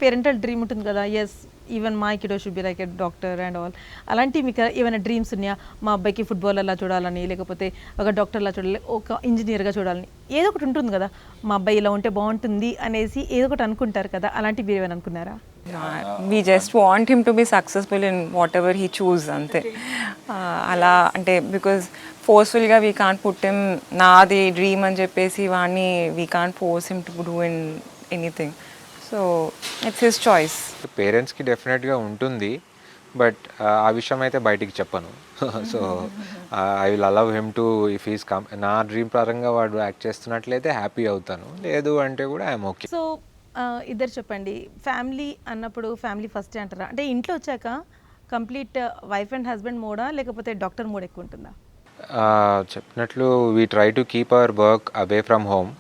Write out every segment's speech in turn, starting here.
Parental dream ఉంటుంది కదా, yes even my kiddo should be like a doctor and all. అలాంటి మీకు ఏమైనా డ్రీమ్స్ ఉన్నాయా? మా అబ్బాయికి ఫుట్బాల్ అలా చూడాలని, లేకపోతే ఒక డాక్టర్లా చూడాలి, ఒక ఇంజనీర్గా చూడాలని, ఏదో ఒకటి ఉంటుంది కదా, మా అబ్బాయి ఇలా ఉంటే బాగుంటుంది అనేసి ఏదో ఒకటి అనుకుంటారు కదా, అలాంటివి మీరు ఏమైనా అనుకున్నారా? We just want him to be successful in whatever he choose అంతే. అలా అంటే బికాజ్ ఫోర్స్ఫుల్గా వీ కాంట్ పుట్ హిమ్ నాది డ్రీమ్ అని చెప్పేసి వాడిని we can't force him to do in anything. So it's his choice. పేరెంట్స్కి డెఫినెట్గా ఉంటుంది, బట్ ఆ విషయం అయితే బయటికి చెప్పను. So I will allow him to if is నా డ్రీమ్ పరంగా వాడు యాక్ట్ చేస్తున్నట్లయితే హ్యాపీ అవుతాను, లేదు అంటే కూడా ఐఎమ్ ఓకే. సో ఇద్దరు చెప్పండి, ఫ్యామిలీ అన్నప్పుడు ఫ్యామిలీ ఫస్ట్ అంటారా? అంటే ఇంట్లో వచ్చాక కంప్లీట్ వైఫ్ అండ్ హస్బెండ్ మోడా, లేకపోతే డాక్టర్ మోడ్ ఎక్కువ ఉంటుందా? చెప్పినట్లు we try to keep our work away from home.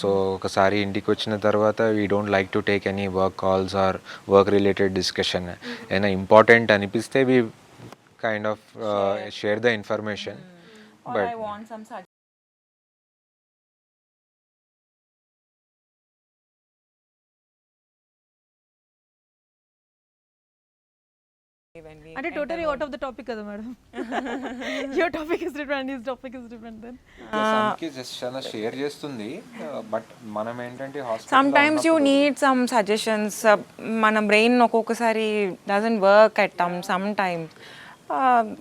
So ఒకసారి ఇంటికి వచ్చిన తర్వాత we don't like to take any work calls or work related discussion. ఏదైనా ఇంపార్టెంట్ అనిపిస్తే we kind of share the information. But అంటే totally out of the topic కదా madam. Your topic is different, his topic is different. Then just చాలా share చేస్తుంది, but మనం ఏంటంటే sometimes you need some suggestions. మన brain ఒక్కొక్కసారి doesn't work at some time,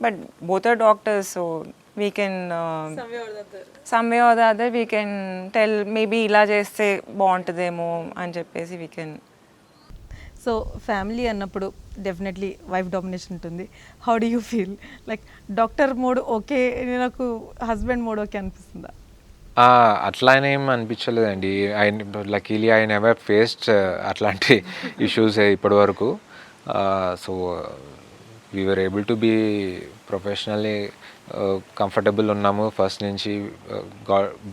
but both are doctors, so we can some way or the other we can tell maybe ఇలా చేస్తే బాగుంటుందేమో అని చెప్పేసి వీ కెన్. సో ఫ్యామిలీ అన్నప్పుడు definitely wife domination ఉంటుంది. How do you feel? Like doctor mode okay, నాకు husband mode okay అనిపిస్తుందా? అట్లానేం అనిపించలేదండి. లక్కీలీ ఐ నెవర్ ఫేస్డ్ అట్లాంటి ఇష్యూస్ ఇప్పటి వరకు. So we were able to be professionally comfortable ఉన్నాము ఫస్ట్ నుంచి.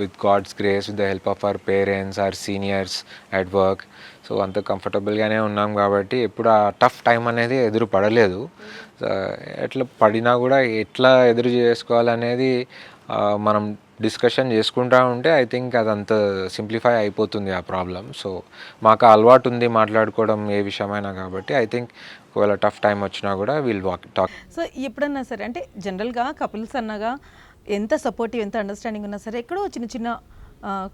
With God's grace, with the help of our parents, our seniors at work. So అంత కంఫర్టబుల్గానే ఉన్నాం కాబట్టి ఎప్పుడు ఆ టఫ్ టైం అనేది ఎదురు పడలేదు. ఎట్లా పడినా కూడా ఎట్లా ఎదురు చేసుకోవాలనేది మనం డిస్కషన్ చేసుకుంటూ ఉంటే ఐ థింక్ అదంత సింప్లిఫై అయిపోతుంది ఆ ప్రాబ్లం. సో మాకు అలవాటు ఉంది మాట్లాడుకోవడం ఏ విషయమైనా కాబట్టి ఐ థింక్ ఒకవేళ టఫ్ టైం వచ్చినా కూడా విల్ టాక్. సో ఎప్పుడన్నా సరే, అంటే జనరల్గా కపుల్స్ అన్నగా ఎంత సపోర్టివ్, ఎంత అండర్స్టాండింగ్ ఉన్నా సరే ఎక్కడో చిన్న చిన్న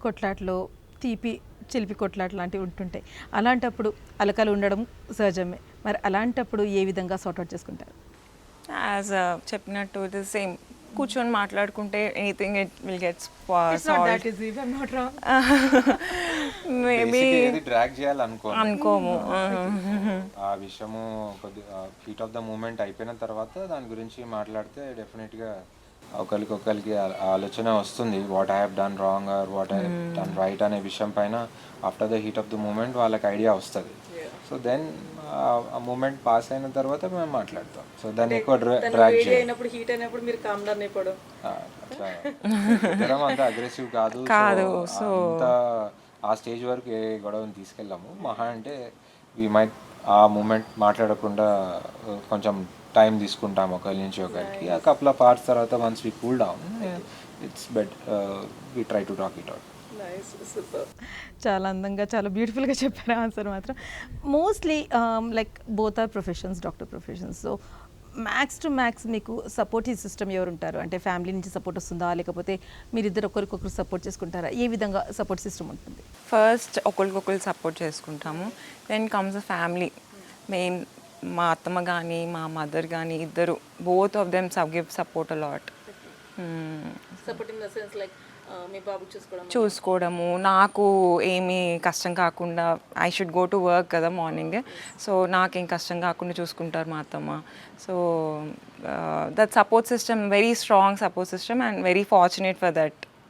కొట్లాట్లు, తీపి చిలిపి కొట్లాట్లు లాంటివి ఉంటుంటాయి. అలాంటప్పుడు అలకలు ఉండడం సహజమే. మరి అలాంటప్పుడు ఏ విధంగా సార్ట్అవుట్ చేసుకుంటారు? యాజ్ చెప్పినట్టు ఇట్ ఇస్ సేమ్, కూర్చొని మాట్లాడుకుంటే anything it will gets maybe drag అనుకోము. ఆ విషయము కొద్దిగా హీట్ ఆఫ్ ద మూమెంట్ అయిపోయిన తర్వాత దాని గురించి మాట్లాడితే డెఫినెట్గా ఒకరికి ఆలోచన వస్తుంది, what I have done wrong or what I have done right అనే విషయం పైన after the heat of the moment వాళ్ళకి ఐడియా వస్తుంది. సో దెన్ ఆ మూమెంట్ పాస్ అయిన తర్వాత మేము మాట్లాడతాం. సో దాన్ని ఎక్కువ డ్రాగ్ చేయనప్పుడు, హీట్ అయినప్పుడు మీరు కామ్ డౌన్ అయిపోవడం, అట్లా అంత అగ్రెసివ్ కాదు. సో అంత ఆ స్టేజ్ వరకు ఏ గొడవని తీసుకెళ్ళాము. మహా అంటే వి మైట్ ఆ మూమెంట్ మాట్లాడకుండా కొంచెం టైం తీసుకుంటాం ఒకరి నుంచి ఒకరికి. ఆ కపుల్ ఆఫ్ అవర్స్ తర్వాత once we cool down it's best we try to talk it out. చాలా అందంగా, చాలా బ్యూటిఫుల్గా చెప్పారు ఆన్సర్ మాత్రం. Mostly like both are professions, doctor professions. So max to max మీకు సపోర్టివ్ సిస్టమ్ ఎవరు ఉంటారు? అంటే ఫ్యామిలీ నుంచి సపోర్ట్ వస్తుందా, లేకపోతే మీరిద్దరు ఒకరికొకరు సపోర్ట్ చేసుకుంటారా? ఏ విధంగా సపోర్ట్ సిస్టమ్ ఉంటుంది? ఫస్ట్ ఒకరికొకరు సపోర్ట్ చేసుకుంటాము, then comes a family. Main మా అత్తమ్మ కానీ మా మదర్ కానీ ఇద్దరు, both of them give support a lot. Support in the sense like మీ బాబు చూసుకోవడము, నాకు ఏమీ కష్టం కాకుండా, I should go to work కదా మార్నింగ్, సో నాకేం కష్టం కాకుండా చూసుకుంటారు మా అత్తమ్మ. So that support system, very strong support system and very fortunate for that.